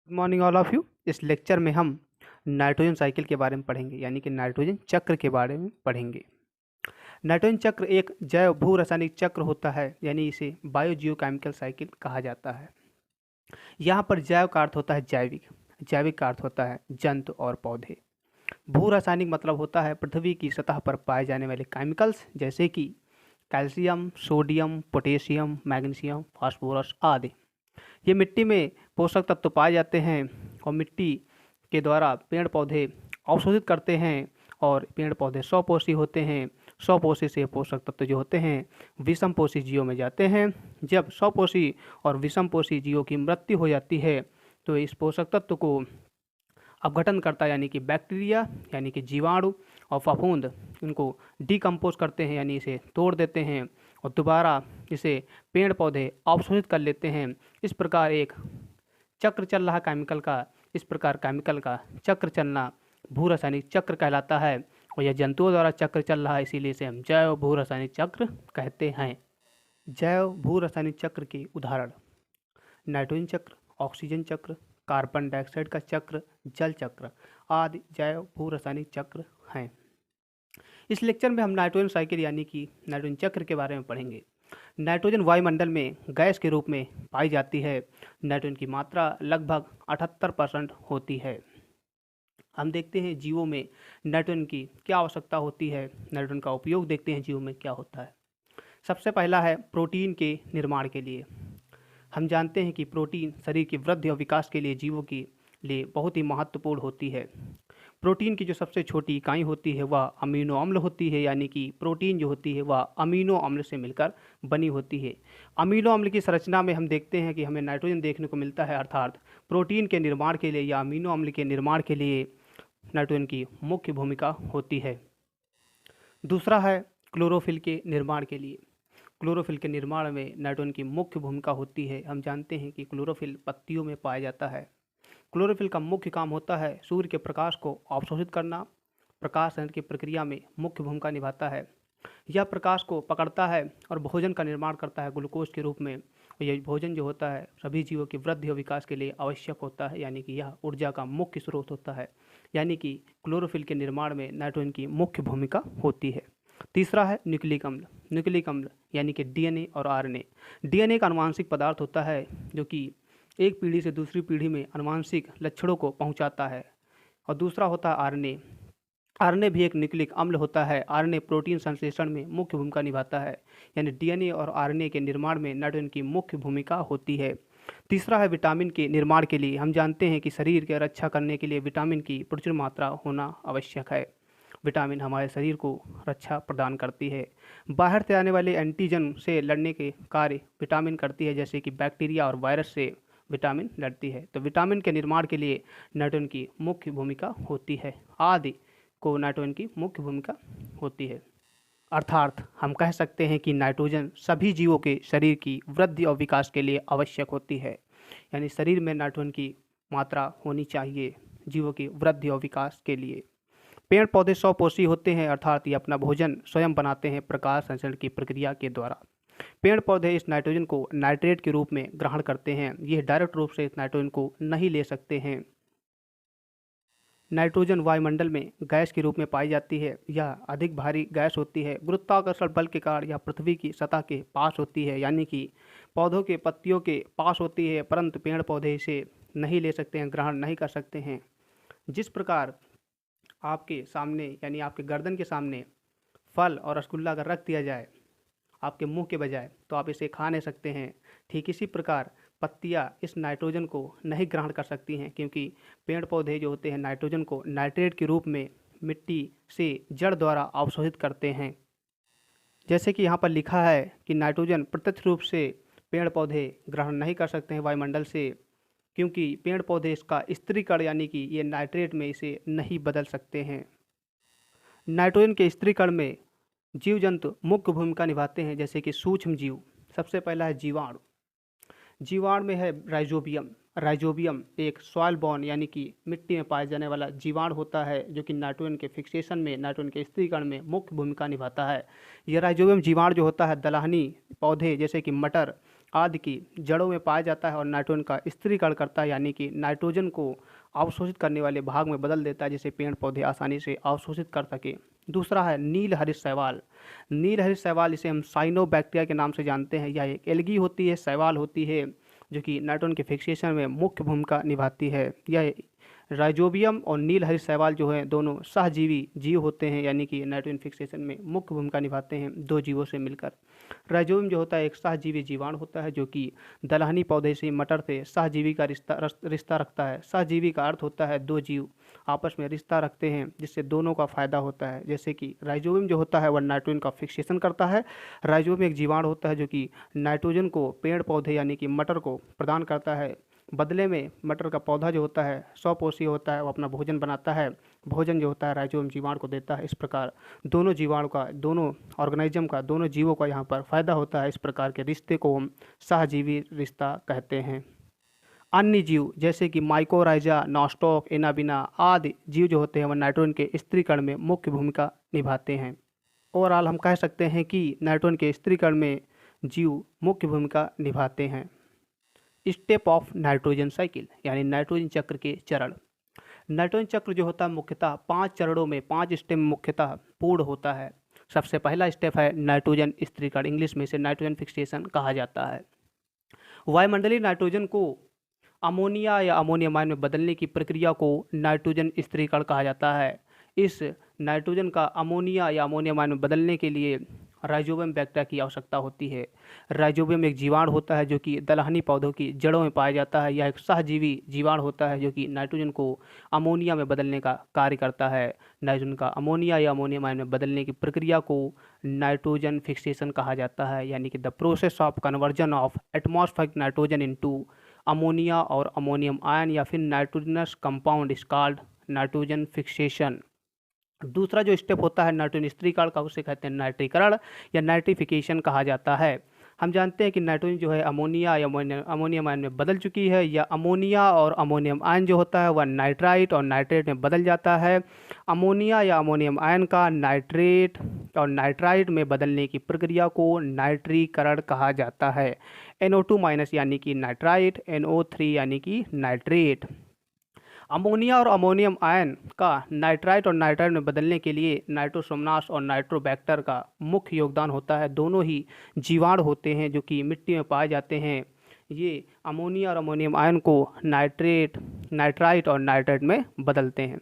Good morning all of you. इस lecture में हम नाइट्रोजन साइकिल के बारे में पढ़ेंगे, यानी कि नाइट्रोजन चक्र के बारे में पढ़ेंगे। नाइट्रोजन चक्र एक जैव भू रासायनिक चक्र होता है, यानी इसे बायोजियोकेमिकल साइकिल कहा जाता है। यहाँ पर जैव का अर्थ होता है जैविक, जैविक का अर्थ होता है जंतु और पौधे। भू रासायनिक मतलब होता है पृथ्वी की सतह पर पाए जाने वाले केमिकल्स, जैसे कि calcium, sodium, potassium, magnesium, phosphorus आदि। ये मिट्टी में पोषक तत्व पाए जाते हैं और मिट्टी के द्वारा पेड़ पौधे अवशोषित करते हैं और पेड़ पौधे स्वपोषी होते हैं। स्वपोषी से पोषक तत्व जो होते हैं विषमपोषी जीवों में जाते हैं। जब स्वपोषी और विषमपोषी जीवों की मृत्यु हो जाती है तो इस पोषक तत्व को अपघटन करता है, यानी कि बैक्टीरिया, यानी कि जीवाणु और फफूंद इनको डिकम्पोज करते हैं, यानी इसे तोड़ देते हैं और दोबारा इसे पेड़ पौधे अवशोषित कर लेते हैं। इस प्रकार एक चक्र चल रहा केमिकल का, इस प्रकार केमिकल का चक्र चलना भू रासायनिक चक्र कहलाता है और यह जंतुओं द्वारा चक्र चल रहा है, इसीलिए इसे हम जैव भू रासायनिक चक्र कहते हैं। जैव भू रासायनिक चक्र के उदाहरण नाइट्रोजन चक्र, ऑक्सीजन चक्र, कार्बन डाइऑक्साइड का चक्र, जल चक्र आदि जैव भू रासायनिक चक्र हैं। इस लेक्चर में हम नाइट्रोजन साइकिल यानी कि नाइट्रोजन चक्र के बारे में पढ़ेंगे। नाइट्रोजन वायुमंडल में गैस के रूप में पाई जाती है। नाइट्रोजन की मात्रा लगभग 78% होती है। हम देखते हैं जीवों में नाइट्रोजन की क्या आवश्यकता होती है, नाइट्रोजन का उपयोग देखते हैं जीवों में क्या होता है। सबसे पहला है प्रोटीन के निर्माण के लिए। हम जानते हैं कि प्रोटीन शरीर की वृद्धि और विकास के लिए जीवों के लिए बहुत ही महत्वपूर्ण होती है। प्रोटीन की जो सबसे छोटी इकाई होती है वह अमीनो अम्ल होती है, यानी कि प्रोटीन जो होती है वह अमीनो अम्ल से मिलकर बनी होती है। अमीनो अम्ल की संरचना में हम देखते हैं कि हमें नाइट्रोजन देखने को मिलता है, अर्थात प्रोटीन के निर्माण के लिए या अमीनो अम्ल के निर्माण के लिए नाइट्रोजन की मुख्य भूमिका होती है। दूसरा है क्लोरोफिल के निर्माण के लिए। क्लोरोफिल के निर्माण में नाइट्रोजन की मुख्य भूमिका होती है। हम जानते हैं कि क्लोरोफिल पत्तियों में पाया जाता है। क्लोरोफिल का मुख्य काम होता है सूर्य के प्रकाश को अवशोषित करना, प्रकाश संश्लेषण की प्रक्रिया में मुख्य भूमिका निभाता है। यह प्रकाश को पकड़ता है और भोजन का निर्माण करता है ग्लूकोज के रूप में। और यह भोजन जो होता है सभी जीवों की वृद्धि और विकास के लिए आवश्यक होता है, यानी कि यह ऊर्जा का मुख्य स्रोत होता है। यानी कि क्लोरोफिल के निर्माण में नाइट्रोजन की मुख्य भूमिका होती है। तीसरा है न्यूक्लिक अम्ल। न्यूक्लिक अम्ल यानी कि डीएनए और आरएनए। डीएनए का आनुवांशिक पदार्थ होता है जो कि एक पीढ़ी से दूसरी पीढ़ी में आनुवांशिक लक्षणों को पहुंचाता है। और दूसरा होता है आरएनए। आरएनए भी एक न्यूक्लिक अम्ल होता है। आरएनए प्रोटीन संश्लेषण में मुख्य भूमिका निभाता है, यानी डीएनए और आरएनए के निर्माण में नाइट्रोजन की मुख्य भूमिका होती है। तीसरा है विटामिन के निर्माण के लिए। हम जानते हैं कि शरीर की रक्षा करने के लिए विटामिन की प्रचुर मात्रा होना आवश्यक है। विटामिन हमारे शरीर को रक्षा प्रदान करती है। बाहर से आने वाले एंटीजन से लड़ने के कार्य विटामिन करती है, जैसे कि बैक्टीरिया और वायरस से विटामिन लड़ती है। तो विटामिन के निर्माण के लिए नाइट्रोजन की मुख्य भूमिका होती है। आदि को नाइट्रोजन की मुख्य भूमिका होती है। अर्थात हम कह सकते हैं कि नाइट्रोजन सभी जीवों के शरीर की वृद्धि और विकास के लिए आवश्यक होती है। यानी शरीर में नाइट्रोजन की मात्रा होनी चाहिए जीवों की वृद्धि और विकास के लिए। पेड़ पौधे स्वपोषी होते हैं, अर्थात ये अपना भोजन स्वयं बनाते हैं प्रकाश संश्लेषण की प्रक्रिया के द्वारा। पेड़ पौधे इस नाइट्रोजन को नाइट्रेट के रूप में ग्रहण करते हैं। यह डायरेक्ट रूप से इस नाइट्रोजन को नहीं ले सकते हैं। नाइट्रोजन वायुमंडल में गैस के रूप में पाई जाती है। यह अधिक भारी गैस होती है। गुरुत्वाकर्षण बल के कारण यह पृथ्वी की सतह के पास होती है, यानी कि पौधों के पत्तियों के पास होती है, परंतु पेड़ पौधे इसे नहीं ले सकते हैं, ग्रहण नहीं कर सकते हैं। जिस प्रकार आपके सामने यानी आपके गर्दन के सामने फल और रसगुल्ला अगर रख दिया जाए आपके मुंह के बजाय, तो आप इसे खा नहीं सकते हैं। ठीक इसी प्रकार पत्तियां इस नाइट्रोजन को नहीं ग्रहण कर सकती हैं, क्योंकि पेड़ पौधे जो होते हैं नाइट्रोजन को नाइट्रेट के रूप में मिट्टी से जड़ द्वारा अवशोषित करते हैं। जैसे कि यहाँ पर लिखा है कि नाइट्रोजन प्रत्यक्ष रूप से पेड़ पौधे ग्रहण नहीं कर सकते हैं वायुमंडल से, क्योंकि पेड़ पौधे इसका स्त्रीकरण यानी कि ये नाइट्रेट में इसे नहीं बदल सकते हैं। नाइट्रोजन के स्त्रीकरण में जीव जंतु मुख्य भूमिका निभाते हैं, जैसे कि सूक्ष्म जीव। सबसे पहला है जीवाणु। जीवाणु में है राइजोबियम। राइजोबियम एक सॉइल बॉर्न यानी कि मिट्टी में पाया जाने वाला जीवाणु होता है, जो कि नाइट्रोजन के फिक्सेशन में, नाइट्रोजन के स्त्रीकरण में मुख्य भूमिका निभाता है। यह राइजोबियम जीवाणु जो होता है दलहनी पौधे जैसे कि मटर आदि की जड़ों में पाया जाता है और नाइट्रोजन का स्थिरीकरण करता है, यानी कि नाइट्रोजन को अवशोषित करने वाले भाग में बदल देता है जिसे पेड़ पौधे आसानी से अवशोषित कर सके। दूसरा है नील हरित शैवाल। नील हरित शैवाल, इसे हम साइनोबैक्टीरिया के नाम से जानते हैं। यह एक एल्गी होती है, शैवाल होती है, जो कि नाइट्रोजन के फिक्सेशन में मुख्य भूमिका निभाती है। यह राइजोबियम और नील हरित शैवाल जो है दोनों सहजीवी जीव होते हैं, यानी कि नाइट्रोजन फिक्सेशन में मुख्य भूमिका निभाते हैं दो जीवों से मिलकर। राइजोबियम जो होता है एक सहजीवी जीवाणु होता है जो कि दलहनी पौधे से मटर से सहजीवी का रिश्ता रखता है। सहजीवी का अर्थ होता है दो जीव आपस में रिश्ता रखते हैं जिससे दोनों का फायदा होता है। जैसे कि राइजोबियम जो होता है वह नाइट्रोजन का फिक्सेशन करता है। राइजोबियम एक जीवाणु होता है जो कि नाइट्रोजन को पेड़ पौधे यानी कि मटर को प्रदान करता है। बदले में मटर का पौधा जो होता है स्वपोषी होता है, वो अपना भोजन बनाता है। भोजन जो होता है राइजोबियम जीवाणु को देता है। इस प्रकार दोनों जीवाणु का, दोनों ऑर्गेनिज्म का, दोनों जीवों का यहाँ पर फायदा होता है। इस प्रकार के रिश्ते को हम सहजीवी रिश्ता कहते हैं। अन्य जीव जैसे कि माइकोराइजा, नॉस्टॉक, एनाबिना आदि जीव जो होते हैं वह नाइट्रोजन के स्थिरीकरण में मुख्य भूमिका निभाते हैं। ओवरऑल हम कह सकते हैं कि नाइट्रोजन के स्थिरीकरण में जीव मुख्य भूमिका निभाते हैं। स्टेप ऑफ नाइट्रोजन साइकिल यानी नाइट्रोजन चक्र के चरण। नाइट्रोजन चक्र जो होता है मुख्यतः 5 चरणों में, 5 स्टेप में मुख्यतः पूर्ण होता है। सबसे पहला स्टेप है नाइट्रोजन स्थिरीकरण, इंग्लिश में इसे नाइट्रोजन फिक्सेशन कहा जाता है। वायुमंडलीय नाइट्रोजन को अमोनिया या अमोनियम आयन में बदलने की प्रक्रिया को नाइट्रोजन स्थिरीकरण कहा जाता है। इस नाइट्रोजन का अमोनिया या अमोनियम आयन में बदलने के लिए राइजोबियम बैक्टीरिया की आवश्यकता होती है। राइजोबियम एक जीवाणु होता है जो कि दलहनी पौधों की जड़ों में पाया जाता है। यह एक सहजीवी जीवाणु होता है जो कि नाइट्रोजन को अमोनिया में बदलने का कार्य करता है। नाइट्रोजन का अमोनिया या अमोनियम आयन में बदलने की प्रक्रिया को नाइट्रोजन फिक्सेशन कहा जाता है, यानी कि the process of conversion of atmospheric nitrogen into ammonia और अमोनियम आयन या फिर nitrogenous compound is called nitrogen fixation. दूसरा जो स्टेप होता है नाइट्रोजन स्थिरीकरण का, उसे कहते हैं नाइट्रीकरण या नाइट्रिफिकेशन कहा जाता है। हम जानते हैं कि नाइट्रोजन जो है अमोनिया या अमोनियम आयन में बदल चुकी है, या अमोनिया और अमोनियम आयन जो होता है वह नाइट्राइट और नाइट्रेट में बदल जाता है। अमोनिया या अमोनियम आयन का नाइट्रेट और नाइट्राइट में बदलने की प्रक्रिया को नाइट्रीकरण कहा जाता है। NO2- यानी कि नाइट्राइट, NO3 यानी कि नाइट्रेट। अमोनिया और अमोनियम आयन का नाइट्राइट और नाइट्राइट में बदलने के लिए नाइट्रोसोमनास और नाइट्रोबैक्टर का मुख्य योगदान होता है। दोनों ही जीवाणु होते हैं जो कि मिट्टी में पाए जाते हैं। ये अमोनिया और अमोनियम आयन को नाइट्राइट और नाइट्रेट में बदलते हैं।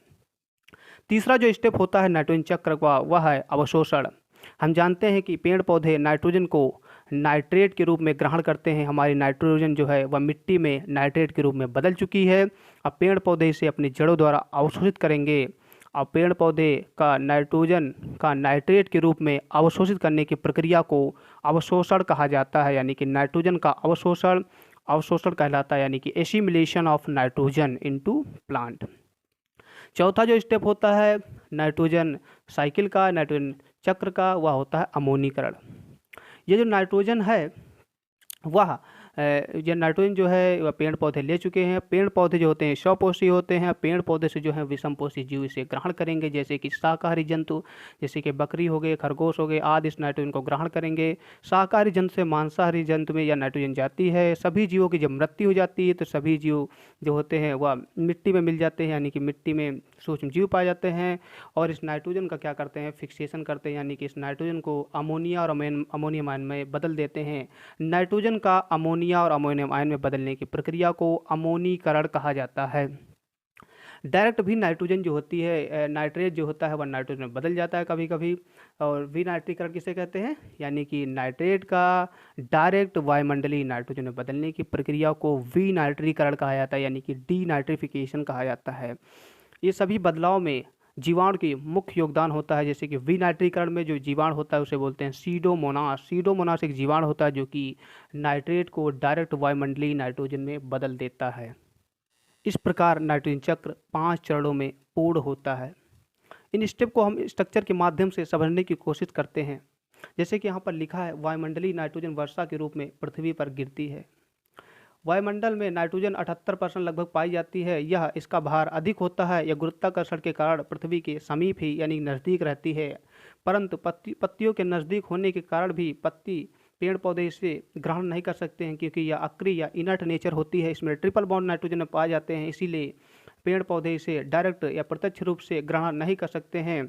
तीसरा जो स्टेप होता है नाइट्रोजन चक्र का, वह है अवशोषण। हम जानते हैं कि पेड़ पौधे नाइट्रोजन को नाइट्रेट के रूप में ग्रहण करते हैं। हमारी नाइट्रोजन जो है वह मिट्टी में नाइट्रेट के रूप में बदल चुकी है। अब पेड़ पौधे इसे अपनी जड़ों द्वारा अवशोषित करेंगे। अब पेड़ पौधे का नाइट्रोजन का नाइट्रेट के रूप में अवशोषित करने की प्रक्रिया को अवशोषण कहा जाता है, यानी कि नाइट्रोजन का अवशोषण कहलाता है, यानी कि assimilation of nitrogen into plant. चौथा जो स्टेप होता है नाइट्रोजन साइकिल का, नाइट्रोजन चक्र का, वह होता है अमोनीकरण। ये जो नाइट्रोजन है वह ये नाइट्रोजन जो है वह पेड़ पौधे ले चुके हैं। पेड़ पौधे जो होते हैं स्वपोषी होते हैं। पेड़ पौधे से जो है विषमपोषी जीव इसे ग्रहण करेंगे, जैसे कि शाकाहारी जंतु, जैसे कि बकरी हो गए, खरगोश हो गए आदि इस नाइट्रोजन को ग्रहण करेंगे। शाकाहारी जंतु से मांसाहारी जंतु में यह नाइट्रोजन जाती है। सभी जीवों की जब मृत्यु हो जाती है तो सभी जीव जो होते हैं वह मिट्टी में मिल जाते हैं, यानी कि मिट्टी में सूक्ष्म जीव पाए जाते हैं और इस नाइट्रोजन का क्या करते हैं, फिक्सेशन करते हैं, यानी कि इस नाइट्रोजन को अमोनिया और अमोनियम आयन में बदल देते हैं। नाइट्रोजन का अमोनिया और अमोनियम आयन में बदलने की प्रक्रिया को अमोनीकरण कहा जाता है। डायरेक्ट भी नाइट्रोजन जो होती है, नाइट्रेट जो होता है वह नाइट्रोजन में बदल जाता है कभी कभी। और विनाइट्रीकरण किसे कहते हैं, यानी कि नाइट्रेट का डायरेक्ट वायुमंडलीय नाइट्रोजन में बदलने की प्रक्रिया को विनाइट्रीकरण कहा जाता है, यानी कि डीनाइट्रिफिकेशन कहा जाता है। ये सभी बदलाव में जीवाणु की मुख्य योगदान होता है। जैसे कि विनाइट्रीकरण में जो जीवाणु होता है उसे बोलते हैं सीडोमोनास। सीडोमोनास एक जीवाणु होता है जो कि नाइट्रेट को डायरेक्ट वायुमंडलीय नाइट्रोजन में बदल देता है। इस प्रकार नाइट्रोजन चक्र 5 चरणों में पूर्ण होता है। इन स्टेप को हम स्ट्रक्चर के माध्यम से समझने की कोशिश करते हैं। जैसे कि यहाँ पर लिखा है वायुमंडलीय नाइट्रोजन वर्षा के रूप में पृथ्वी पर गिरती है। वायुमंडल में नाइट्रोजन 78% लगभग पाई जाती है। यह इसका भार अधिक होता है। यह गुरुत्वाकर्षण के कारण पृथ्वी के समीप ही यानी नज़दीक रहती है, परंतु पत्तियों के नज़दीक होने के कारण भी पत्ती पेड़ पौधे इसे ग्रहण नहीं कर सकते हैं क्योंकि यह अक्रिय या इनर्ट नेचर होती है, इसमें ट्रिपल बॉन्ड नाइट्रोजन में पाए जाते हैं, इसीलिए पेड़ पौधे इसे डायरेक्ट या प्रत्यक्ष रूप से ग्रहण नहीं कर सकते हैं।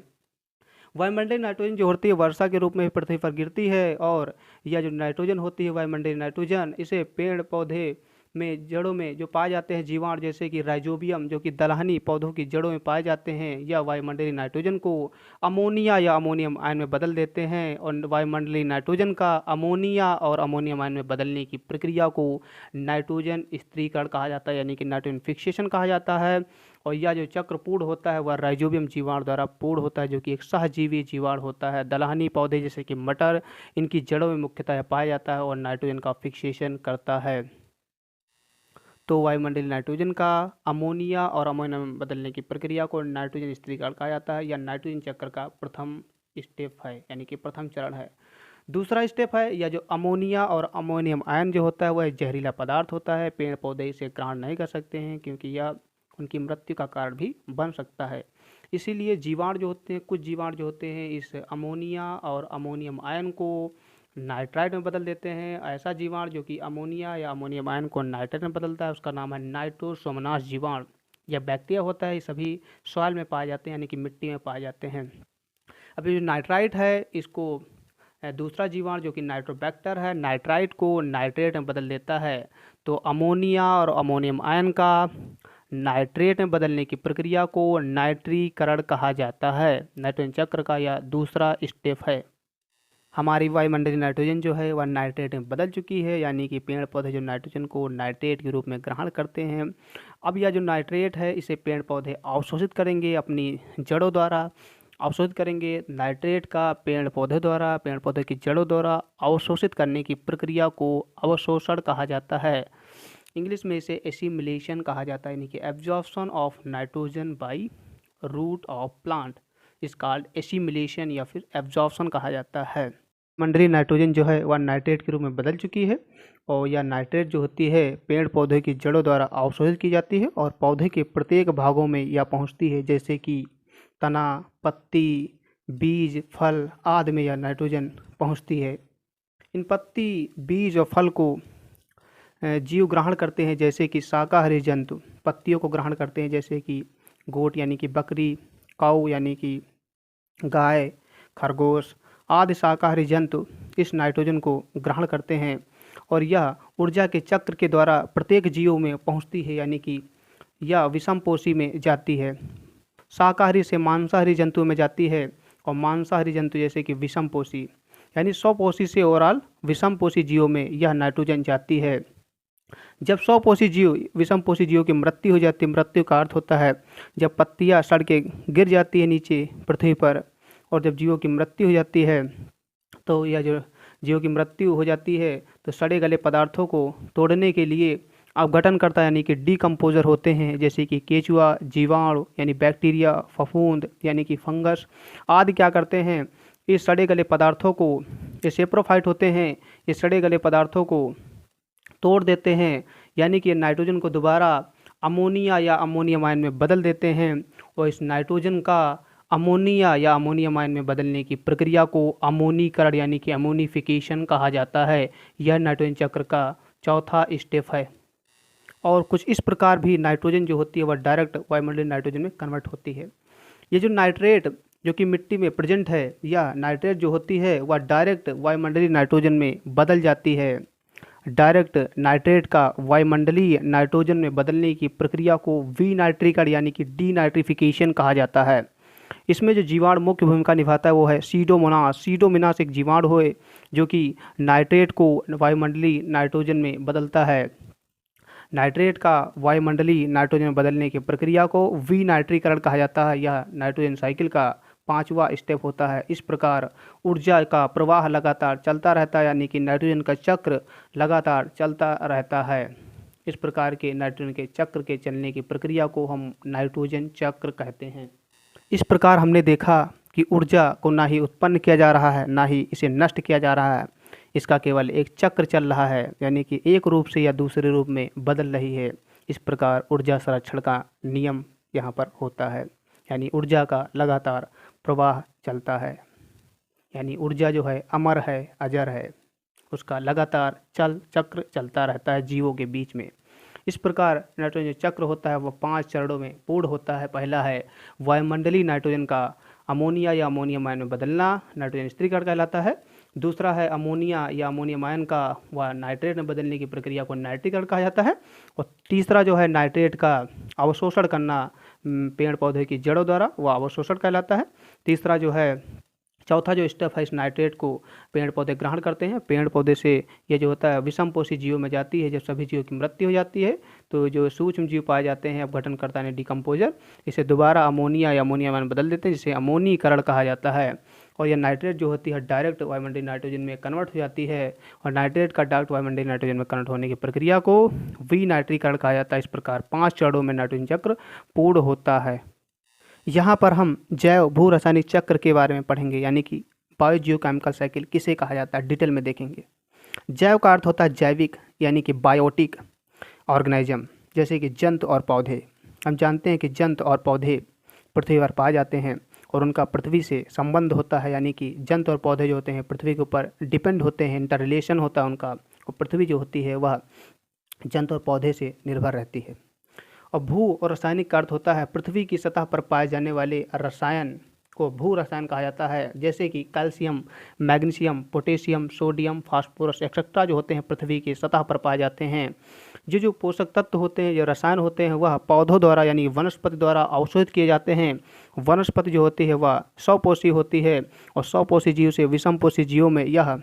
वायुमंडलीय नाइट्रोजन जो होती है वर्षा के रूप में पृथ्वी पर गिरती है, और यह जो नाइट्रोजन होती है वायुमंडलीय नाइट्रोजन, इसे पेड़ पौधे में जड़ों में जो पाए जाते हैं जीवाणु जैसे कि राइजोबियम जो कि दलहनी पौधों की जड़ों में पाए जाते हैं, या वायुमंडलीय नाइट्रोजन को अमोनिया या अमोनियम आयन में बदल देते हैं, और वायुमंडलीय नाइट्रोजन का अमोनिया और अमोनियम आयन में बदलने की प्रक्रिया को नाइट्रोजन स्थिरीकरण कहा जाता है, यानी कि नाइट्रोजन फिक्सेशन कहा जाता है। और यह जो चक्र पूर्ण होता है वह राइजोबियम जीवाणु द्वारा पूर्ण होता है, जो कि एक सहजीवी जीवाणु होता है। दलहनी पौधे जैसे कि मटर, इनकी जड़ों में मुख्यतः पाया जाता है और नाइट्रोजन का फिक्सेशन करता है। तो वायुमंडलीय नाइट्रोजन का अमोनिया और अमोनिया में बदलने की प्रक्रिया को नाइट्रोजन स्थिरीकरण कहा जाता है, या नाइट्रोजन चक्र का प्रथम स्टेप है, यानी कि प्रथम चरण है। दूसरा स्टेप है या जो अमोनिया और अमोनियम आयन जो होता है वह एक जहरीला पदार्थ होता है, पेड़ पौधे इसे ग्रहण नहीं कर सकते हैं क्योंकि यह उनकी मृत्यु का कारण भी बन सकता है। इसीलिए जीवाणु जो होते हैं, कुछ जीवाणु जो होते हैं इस अमोनिया और अमोनियम आयन को नाइट्राइट में बदल देते हैं। ऐसा जीवाणु जो कि अमोनिया या अमोनियम आयन को नाइट्राइट में बदलता है उसका नाम है नाइट्रोसोमनास जीवाणु। यह बैक्टीरिया होता है, ये सभी सॉइल में पाए जाते हैं, यानी कि मिट्टी में पाए जाते हैं। अभी जो नाइट्राइट है इसको दूसरा जीवाणु जो कि नाइट्रोबैक्टर है, नाइट्राइट को नाइट्रेट में बदल देता है। तो अमोनिया और अमोनियम आयन का नाइट्रेट में बदलने की प्रक्रिया को नाइट्रीकरण कहा जाता है। नाइट्रोजन चक्र का यह दूसरा स्टेप है। हमारी वायुमंडलीय नाइट्रोजन जो है वह नाइट्रेट में बदल चुकी है, यानी कि पेड़ पौधे जो नाइट्रोजन को नाइट्रेट के रूप में ग्रहण करते हैं। अब यह जो नाइट्रेट है इसे पेड़ पौधे अवशोषित करेंगे, अपनी जड़ों द्वारा अवशोषित करेंगे। नाइट्रेट का पेड़ पौधे द्वारा, पेड़ पौधे की जड़ों द्वारा अवशोषित करने की प्रक्रिया को अवशोषण कहा जाता है। इंग्लिश में इसे एसिमिलेशन कहा जाता है, यानी कि absorption of nitrogen by root of plant is called assimilation या फिर एब्जॉर्प्शन कहा जाता है। मंडलीय नाइट्रोजन जो है वह नाइट्रेट के रूप में बदल चुकी है, और यह नाइट्रेट जो होती है पेड़ पौधे की जड़ों द्वारा अवशोषित की जाती है और पौधे के प्रत्येक भागों में यह पहुंचती है, जैसे कि तना, पत्ती, बीज, फल आदि में यह नाइट्रोजन पहुंचती है। इन पत्ती, बीज और फल को जीव ग्रहण करते हैं, जैसे कि शाकाहारी जंतु पत्तियों को ग्रहण करते हैं, जैसे कि गोट यानी कि बकरी, काऊ यानी कि गाय, खरगोश आदि शाकाहारी जंतु इस नाइट्रोजन को ग्रहण करते हैं, और यह ऊर्जा के चक्र के द्वारा प्रत्येक जीव में पहुंचती है, यानी कि यह विषमपोषी में जाती है। शाकाहारी से मांसाहारी जंतु में जाती है, और मांसाहारी जंतु जैसे कि विषमपोषी यानी स्वपोषी से ओवरऑल विषमपोषी जीवों में यह नाइट्रोजन जाती है। जब स्वपोषी जीव विषमपोषी जीवों की मृत्यु हो जाती है, मृत्यु का अर्थ होता है जब पत्तियां सड़ के गिर जाती है नीचे पृथ्वी पर, और जब जीवों की मृत्यु हो जाती है तो यह जो जीवों की मृत्यु हो जाती है तो सड़े गले पदार्थों को तोड़ने के लिए अपघटन करता है, यानी कि डीकम्पोजर होते हैं, जैसे कि केचुआ, जीवाणु यानी बैक्टीरिया, फफूंद यानी कि फंगस आदि क्या करते हैं, इस सड़े गले पदार्थों को, ये सेप्रोफाइट होते हैं, इस सड़े गले पदार्थों को तोड़ देते हैं, यानी कि नाइट्रोजन को दोबारा अमोनिया या अमोनियम आयन में बदल देते हैं, और इस नाइट्रोजन का अमोनिया या अमोनियम आयन में बदलने की प्रक्रिया को अमोनीकरण यानी कि अमोनिफिकेशन कहा जाता है। यह नाइट्रोजन चक्र का चौथा स्टेप है। और कुछ इस प्रकार भी नाइट्रोजन जो होती है वह डायरेक्ट वायुमंडलीय नाइट्रोजन में कन्वर्ट होती है। ये जो नाइट्रेट जो कि मिट्टी में प्रेजेंट है, या नाइट्रेट जो होती है वह डायरेक्ट वायुमंडलीय नाइट्रोजन में बदल जाती है। डायरेक्ट नाइट्रेट का वायुमंडलीय नाइट्रोजन में बदलने की प्रक्रिया को विनाइट्रीकरण यानी कि डीनाइट्रिफिकेशन कहा जाता है। इसमें जो जीवाणु मुख्य भूमिका निभाता है वो है सीडोमोनास। सीडोमोनास एक जीवाणु है जो कि नाइट्रेट को वायुमंडलीय नाइट्रोजन में बदलता है। नाइट्रेट का वायुमंडलीय नाइट्रोजन में बदलने की प्रक्रिया को विनाइट्रीकरण कहा जाता है। यह नाइट्रोजन साइकिल का पांचवा स्टेप होता है। इस प्रकार ऊर्जा का प्रवाह लगातार चलता रहता है, यानी कि नाइट्रोजन का चक्र लगातार चलता रहता है। इस प्रकार के नाइट्रोजन के चक्र के चलने की प्रक्रिया को हम नाइट्रोजन चक्र कहते हैं। इस प्रकार हमने देखा कि ऊर्जा को ना ही उत्पन्न किया जा रहा है ना ही इसे नष्ट किया जा रहा है, इसका केवल एक चक्र चल रहा है, यानी कि एक रूप से या दूसरे रूप में बदल रही है। इस प्रकार ऊर्जा संरक्षण का नियम यहाँ पर होता है, यानी ऊर्जा का लगातार प्रवाह चलता है, यानी ऊर्जा जो है अमर है, अजर है, उसका लगातार चक्र चलता रहता है जीवों के बीच में। इस प्रकार नाइट्रोजन चक्र होता है वह 5 चरणों में पूर्ण होता है। पहला है वायुमंडलीय नाइट्रोजन का अमोनिया या अमोनियम आयन में बदलना, नाइट्रोजन स्थिरीकरण कहलाता है। दूसरा है अमोनिया या अमोनियम आयन का व नाइट्रेट में बदलने की प्रक्रिया को नाइट्रीकरण कहा जाता है। और तीसरा जो है नाइट्रेट का अवशोषण करना पेड़ पौधे की जड़ों द्वारा, वह अवशोषण कहलाता है। तीसरा जो है चौथा जो स्टेप है, इस नाइट्रेट को पेड़ पौधे ग्रहण करते हैं। पेड़ पौधे से ये जो होता है विषमपोषी जीवों में जाती है। जब सभी जीवों की मृत्यु हो जाती है तो जो सूक्ष्म जीव पाए जाते हैं अपघटनकर्ता यानी डिकम्पोजर, इसे दोबारा अमोनिया या अमोनियम में बदल देते हैं, जिसे अमोनीकरण कहा जाता है। और यह नाइट्रेट जो होती है डायरेक्ट वायुमंडलीय नाइट्रोजन में कन्वर्ट हो जाती है। और नाइट्रेट का डायरेक्ट वायुमंडलीय नाइट्रोजन में कन्वर्ट होने की प्रक्रिया को विनाइट्रीकरण कहा जाता है। इस प्रकार 5 चरणों में नाइट्रोजन चक्र पूर्ण होता है। यहाँ पर हम जैव भू रासायनिक चक्र के बारे में पढ़ेंगे, यानी कि बायो जियोकेमिकल साइकिल किसे कहा जाता है डिटेल में देखेंगे। जैव का अर्थ होता है जैविक यानी कि बायोटिक ऑर्गेनिज्म, जैसे कि जंतु और पौधे। हम जानते हैं कि जंतु और पौधे पृथ्वी पर पाए जाते हैं और उनका पृथ्वी से संबंध होता है, यानी कि जंतु और पौधे जो होते हैं पृथ्वी के ऊपर डिपेंड होते हैं, इंटर रिलेशन होता है उनका। और पृथ्वी जो होती है वह जंतु और पौधे से निर्भर रहती है। और भू और रासायनिक का अर्थ होता है पृथ्वी की सतह पर पाए जाने वाले रसायन को भू रसायन कहा जाता है, जैसे कि calcium, magnesium, potassium, sodium, phosphorus etcetera जो होते हैं पृथ्वी की सतह पर पाए जाते हैं। जो पोषक तत्व होते हैं, जो रसायन होते हैं, वह पौधों द्वारा यानी वनस्पति द्वारा अवशोषित किए जाते हैं। वनस्पति जो होती है वह स्वपोषी होती है और स्वपोषी जीव से विषमपोषी जीवों में यह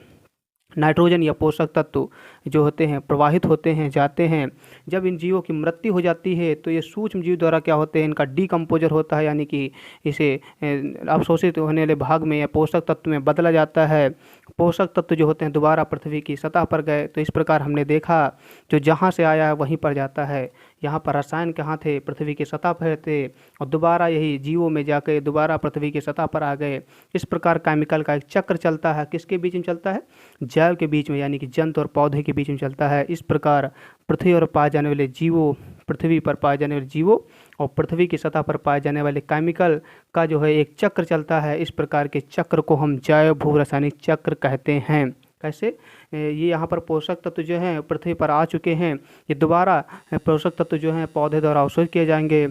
नाइट्रोजन या पोषक तत्व जो होते हैं प्रवाहित होते हैं, जाते हैं। जब इन जीवों की मृत्यु हो जाती है तो ये सूक्ष्म जीव द्वारा क्या होते हैं, इनका डीकम्पोजर होता है, यानी कि इसे अवशोषित होने वाले भाग में या पोषक तत्व में बदला जाता है। पोषक तत्व जो होते हैं दोबारा पृथ्वी की सतह पर गए। तो इस प्रकार हमने देखा जो जहाँ से आया है वहीं पर जाता है। यहाँ पर रसायन कहाँ थे, पृथ्वी की सतह पर थे और दोबारा यही जीवों में जाकर दोबारा पृथ्वी की सतह पर आ गए। इस प्रकार केमिकल का एक चक्र चलता है। किसके बीच में चलता है, जैव के बीच में, यानी कि जंतु और पौधे के बीच में चलता है। इस प्रकार पृथ्वी पर पाए जाने वाले जीवों, पृथ्वी पर पाए जाने वाले जीवों और पृथ्वी की सतह पर पाए जाने वाले केमिकल का जो है एक चक्र चलता है। इस प्रकार के चक्र को हम जैव भू रासायनिक चक्र कहते हैं। कैसे, ये यहाँ पर पोषक तत्व जो हैं पृथ्वी पर आ चुके हैं, ये दोबारा पोषक तत्व जो हैं पौधे द्वारा अवशोषित किए जाएंगे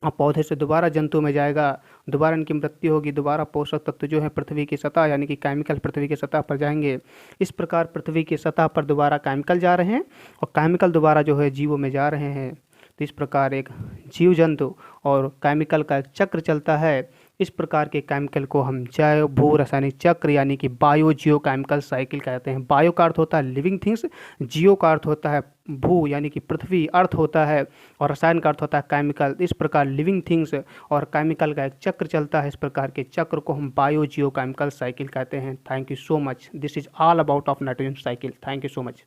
और पौधे से दोबारा जंतु में जाएगा, दोबारा इनकी मृत्यु होगी, दोबारा पोषक तत्व जो है पृथ्वी की सतह यानी कि केमिकल पृथ्वी की सतह पर जाएंगे। इस प्रकार पृथ्वी की सतह पर दोबारा केमिकल जा रहे हैं और केमिकल दोबारा जो है जीवों में जा रहे हैं। तो इस प्रकार एक जीव जंतु और केमिकल का एक चक्र चलता है। इस प्रकार के केमिकल को हम जैव भू रासायनिक चक्र यानी कि बायो जियो केमिकल साइकिल कहते हैं। बायो का अर्थ होता है लिविंग थिंग्स, जियो का अर्थ होता है भू यानी कि पृथ्वी, अर्थ होता है, और रसायन का अर्थ होता है केमिकल। इस प्रकार लिविंग थिंग्स और केमिकल का एक चक्र चलता है। इस प्रकार के चक्र को हम बायो जियो केमिकल साइकिल कहते हैं। Thank you so much. This is all about of nitrogen cycle. Thank you so much.